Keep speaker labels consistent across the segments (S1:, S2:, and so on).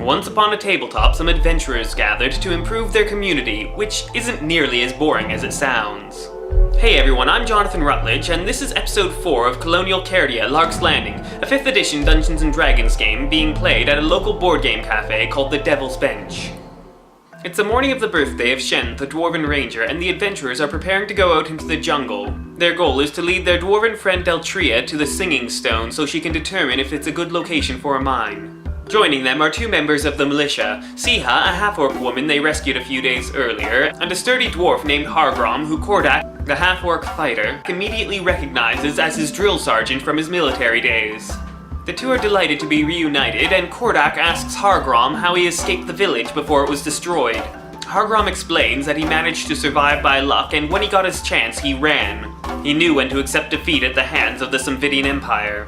S1: Once upon a tabletop, some adventurers gathered to improve their community, which isn't nearly as boring as it sounds. Hey everyone, I'm Jonathan Rutledge, and this is episode 4 of Colonial Cardia, Lark's Landing, a 5th edition Dungeons & Dragons game being played at a local board game cafe called the Devil's Bench. It's the morning of the birthday of Shen, the Dwarven Ranger, and the adventurers are preparing to go out into the jungle. Their goal is to lead their dwarven friend Deltria to the Singing Stone so she can determine if it's a good location for a mine. Joining them are 2 members of the militia, Siha, a half-orc woman they rescued a few days earlier, and a sturdy dwarf named Haram, who Kordak, the half-orc fighter, immediately recognizes as his drill sergeant from his military days. The 2 are delighted to be reunited, and Kordak asks Haram how he escaped the village before it was destroyed. Haram explains that he managed to survive by luck, and when he got his chance, he ran. He knew when to accept defeat at the hands of the Samvidian Empire.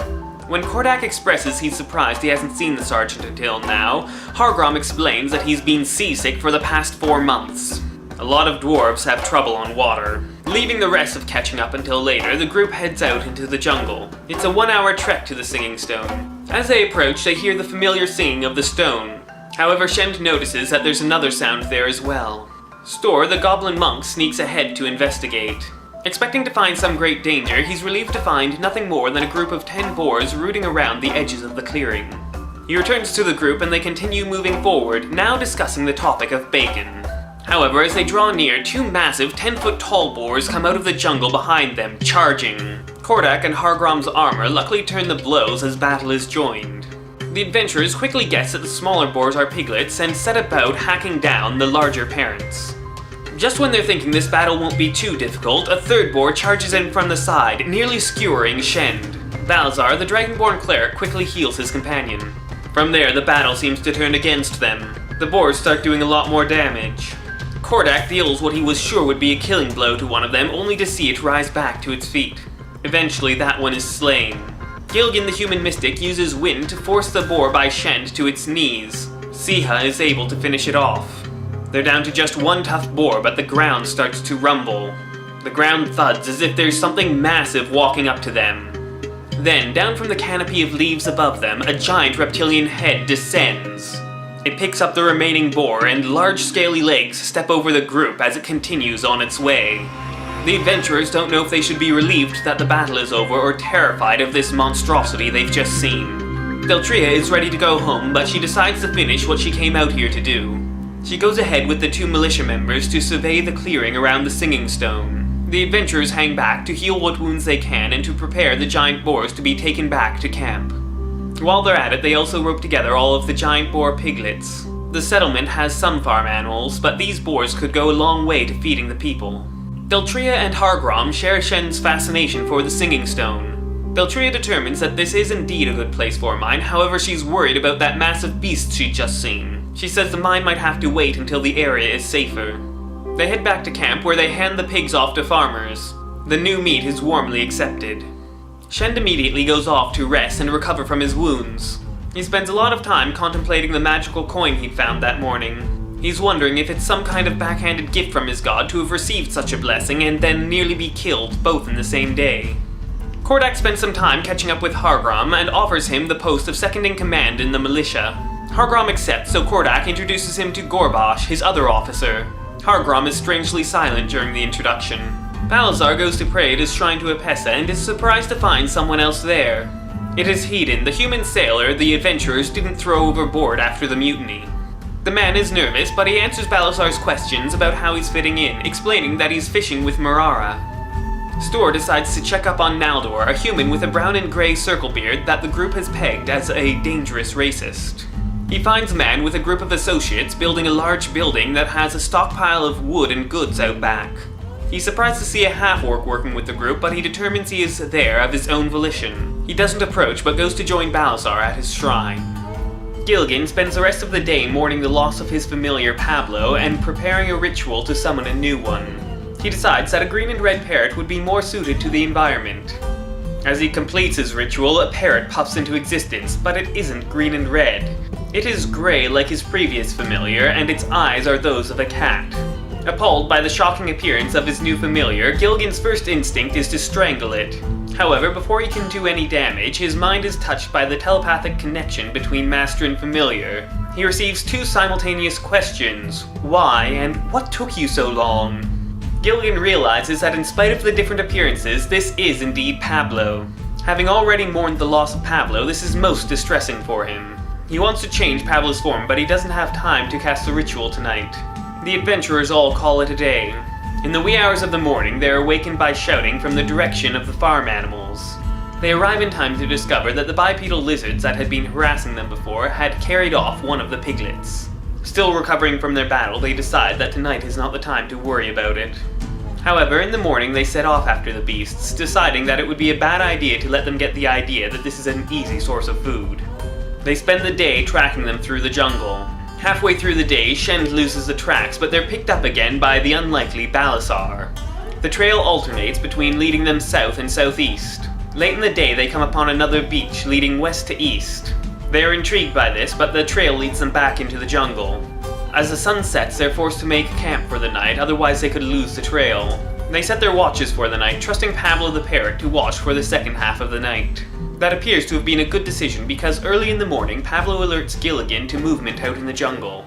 S1: When Kordak expresses he's surprised he hasn't seen the sergeant until now, Haram explains that he's been seasick for the past 4 months. A lot of dwarves have trouble on water. Leaving the rest of catching up until later, the group heads out into the jungle. It's a 1-hour trek to the Singing Stone. As they approach, they hear the familiar singing of the stone. However, Shen notices that there's another sound there as well. Stor, the goblin monk, sneaks ahead to investigate. Expecting to find some great danger, he's relieved to find nothing more than a group of 10 boars rooting around the edges of the clearing. He returns to the group and they continue moving forward, now discussing the topic of bacon. However, as they draw near, 2 massive 10-foot tall boars come out of the jungle behind them, charging. Kordak and Hargram's armor luckily turn the blows as battle is joined. The adventurers quickly guess that the smaller boars are piglets and set about hacking down the larger parents. Just when they're thinking this battle won't be too difficult, a 3rd boar charges in from the side, nearly skewering Shen. Balzar, the Dragonborn cleric, quickly heals his companion. From there, the battle seems to turn against them. The boars start doing a lot more damage. Kordak deals what he was sure would be a killing blow to one of them, only to see it rise back to its feet. Eventually, that one is slain. Gilgan, the human mystic, uses wind to force the boar by Shen to its knees. Siha is able to finish it off. They're down to just 1 tough boar, but the ground starts to rumble. The ground thuds as if there's something massive walking up to them. Then, down from the canopy of leaves above them, a giant reptilian head descends. It picks up the remaining boar, and large scaly legs step over the group as it continues on its way. The adventurers don't know if they should be relieved that the battle is over or terrified of this monstrosity they've just seen. Deltria is ready to go home, but she decides to finish what she came out here to do. She goes ahead with the 2 militia members to survey the clearing around the Singing Stone. The adventurers hang back to heal what wounds they can and to prepare the giant boars to be taken back to camp. While they're at it, they also rope together all of the giant boar piglets. The settlement has some farm animals, but these boars could go a long way to feeding the people. Deltria and Hargram share Shen's fascination for the Singing Stone. Deltria determines that this is indeed a good place for a mine, however she's worried about that massive beast she'd just seen. She says the mine might have to wait until the area is safer. They head back to camp where they hand the pigs off to farmers. The new meat is warmly accepted. Shen immediately goes off to rest and recover from his wounds. He spends a lot of time contemplating the magical coin he'd found that morning. He's wondering if it's some kind of backhanded gift from his god to have received such a blessing and then nearly be killed both in the same day. Kordak spends some time catching up with Haram and offers him the post of second in command in the militia. Haram accepts, so Kordak introduces him to Gorbash, his other officer. Haram is strangely silent during the introduction. Balzar goes to pray at his shrine to Apessa and is surprised to find someone else there. It is Hedon, the human sailor the adventurers didn't throw overboard after the mutiny. The man is nervous, but he answers Balazar's questions about how he's fitting in, explaining that he's fishing with Marara. Stor decides to check up on Naldor, a human with a brown and grey circle beard that the group has pegged as a dangerous racist. He finds a man with a group of associates building a large building that has a stockpile of wood and goods out back. He's surprised to see a half-orc working with the group, but he determines he is there of his own volition. He doesn't approach, but goes to join Balzar at his shrine. Gilgan spends the rest of the day mourning the loss of his familiar Pablo and preparing a ritual to summon a new one. He decides that a green and red parrot would be more suited to the environment. As he completes his ritual, a parrot puffs into existence, but it isn't green and red. It is grey like his previous familiar, and its eyes are those of a cat. Appalled by the shocking appearance of his new familiar, Gilgan's first instinct is to strangle it. However, before he can do any damage, his mind is touched by the telepathic connection between master and familiar. He receives two simultaneous questions: why and what took you so long? Gilligan realizes that in spite of the different appearances, this is indeed Pablo. Having already mourned the loss of Pablo, this is most distressing for him. He wants to change Pablo's form, but he doesn't have time to cast the ritual tonight. The adventurers all call it a day. In the wee hours of the morning, they are awakened by shouting from the direction of the farm animals. They arrive in time to discover that the bipedal lizards that had been harassing them before had carried off one of the piglets. Still recovering from their battle, they decide that tonight is not the time to worry about it. However, in the morning they set off after the beasts, deciding that it would be a bad idea to let them get the idea that this is an easy source of food. They spend the day tracking them through the jungle. Halfway through the day, Shens loses the tracks, but they're picked up again by the unlikely Balasar. The trail alternates between leading them south and southeast. Late in the day, they come upon another beach leading west to east. They are intrigued by this, but the trail leads them back into the jungle. As the sun sets, they're forced to make camp for the night, otherwise they could lose the trail. They set their watches for the night, trusting Pablo the parrot to watch for the second half of the night. That appears to have been a good decision because early in the morning, Pablo alerts Gilligan to movement out in the jungle.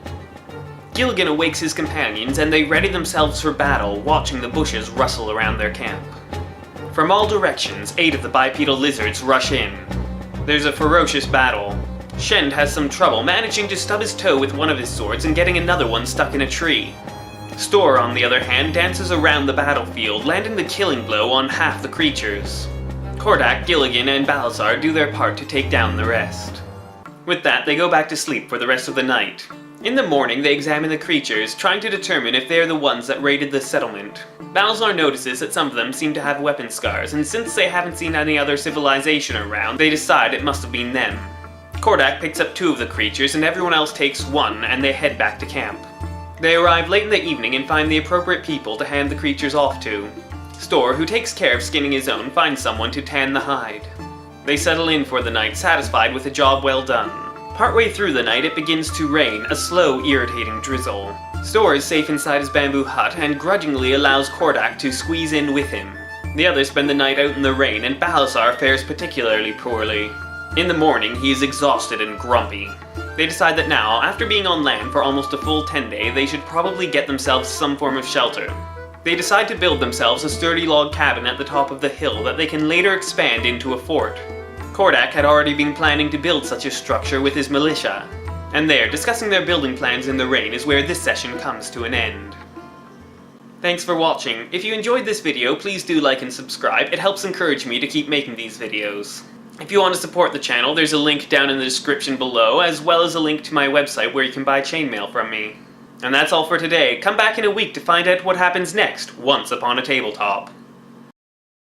S1: Gilligan awakes his companions and they ready themselves for battle, watching the bushes rustle around their camp. From all directions, 8 of the bipedal lizards rush in. There's a ferocious battle. Shend has some trouble managing to stub his toe with one of his swords and getting another one stuck in a tree. Stor, on the other hand, dances around the battlefield, landing the killing blow on half the creatures. Kordak, Gilligan, and Balasar do their part to take down the rest. With that, they go back to sleep for the rest of the night. In the morning, they examine the creatures, trying to determine if they are the ones that raided the settlement. Balasar notices that some of them seem to have weapon scars, and since they haven't seen any other civilization around, they decide it must have been them. Kordak picks up 2 of the creatures, and everyone else takes 1, and they head back to camp. They arrive late in the evening and find the appropriate people to hand the creatures off to. Stor, who takes care of skinning his own, finds someone to tan the hide. They settle in for the night, satisfied with a job well done. Partway through the night, it begins to rain, a slow, irritating drizzle. Stor is safe inside his bamboo hut and grudgingly allows Kordak to squeeze in with him. The others spend the night out in the rain, and Balasar fares particularly poorly. In the morning, he is exhausted and grumpy. They decide that now, after being on land for almost a full 10 days, they should probably get themselves some form of shelter. They decide to build themselves a sturdy log cabin at the top of the hill that they can later expand into a fort. Kordak had already been planning to build such a structure with his militia. And there, discussing their building plans in the rain is where this session comes to an end. Thanks for watching. If you enjoyed this video, please do like and subscribe. It helps encourage me to keep making these videos. If you want to support the channel, there's a link down in the description below, as well as a link to my website where you can buy chainmail from me. And that's all for today. Come back in a week to find out what happens next, once upon a tabletop.